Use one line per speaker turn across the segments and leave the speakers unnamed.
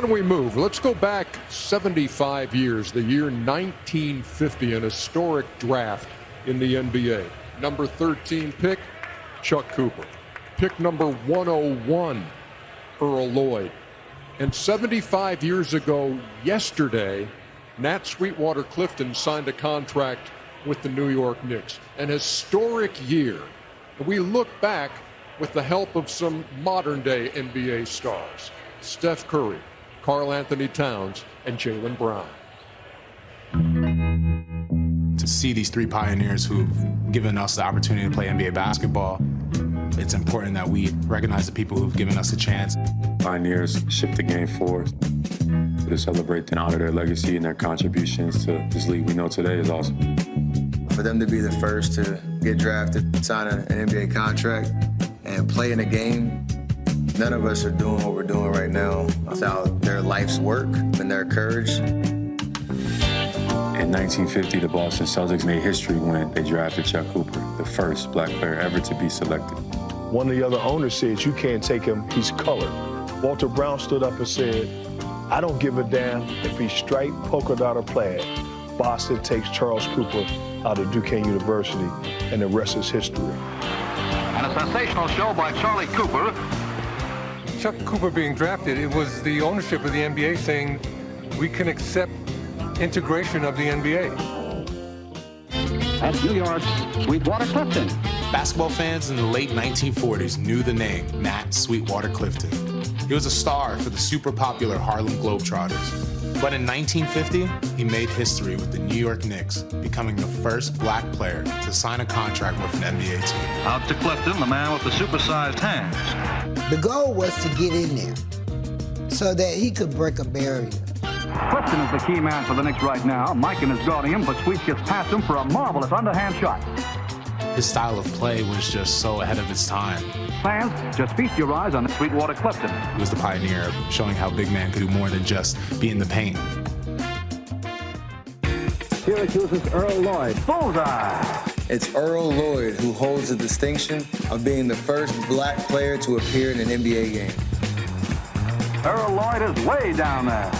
on we move. Let's go back 75 years, the year 1950, an historic draft in the NBA. Number 13 pick, Chuck Cooper. Pick number 101, Earl Lloyd. And 75 years ago yesterday, Nat Sweetwater Clifton signed a contract with the New York Knicks. An historic year. We look back with the help of some modern-day NBA stars. Steph Curry, Karl Anthony Towns, and Jaylen Brown.
To see these three pioneers who've given us the opportunity to play NBA basketball, it's important that we recognize the people who've given us a chance.
Pioneers shift the game forward. To celebrate and honor their legacy and their contributions to this league we know today is awesome.
For them to be the first to get drafted, sign an NBA contract, and play in a game, none of us are doing what we're doing right now without their life's work and their courage.
In 1950, the Boston Celtics made history when they drafted Chuck Cooper, the first black player ever to be selected.
One of the other owners said, you can't take him, he's colored. Walter Brown stood up and said, I don't give a damn if he's striped, polka dot, or plaid. Boston takes Charles Cooper out of Duquesne University, and the rest is history.
And a sensational show by Charlie Cooper.
Chuck Cooper being drafted, it was the ownership of the NBA saying we can accept integration of the NBA.
That's New York's Sweetwater Clifton.
Basketball fans in the late 1940s knew the name Nat Sweetwater Clifton. He was a star for the super popular Harlem Globetrotters. But in 1950, he made history with the New York Knicks, becoming the first black player to sign a contract with an NBA team.
Out to Clifton, the man with the supersized hands.
The goal was to get in there so that he could break a barrier.
Clifton is the key man for the Knicks right now. Mikan is guarding him, but Sweet gets past him for a marvelous underhand shot.
His style of play was just so ahead of its time.
Fans, just feast your eyes on Sweetwater Clifton.
He was the pioneer, showing how big man could do more than just be in the paint.
Syracuse's Earl Lloyd. Bullseye!
It's Earl Lloyd who holds the distinction of being the first black player to appear in an NBA game.
Earl Lloyd is way down there.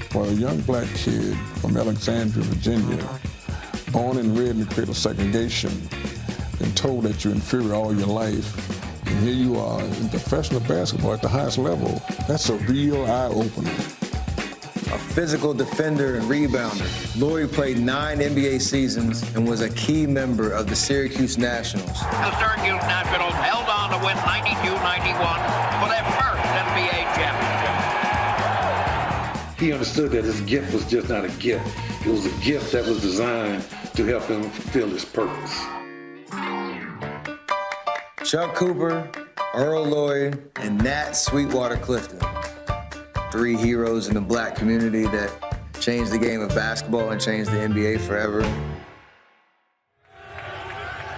For a young black kid from Alexandria, Virginia, born and reared in the cradle of segregation, been told that you're inferior all your life, and here you are in professional basketball at the highest level. That's a real eye-opener.
A physical defender and rebounder, Lloyd played 9 NBA seasons and was a key member of the Syracuse Nationals.
The Syracuse Nationals held on to win 92-91 for their first NBA championship.
He understood that his gift was just not a gift. It was a gift that was designed to help him fulfill his purpose.
Chuck Cooper, Earl Lloyd, and Nat Sweetwater Clifton. 3 heroes in the black community that changed the game of basketball and changed the NBA forever.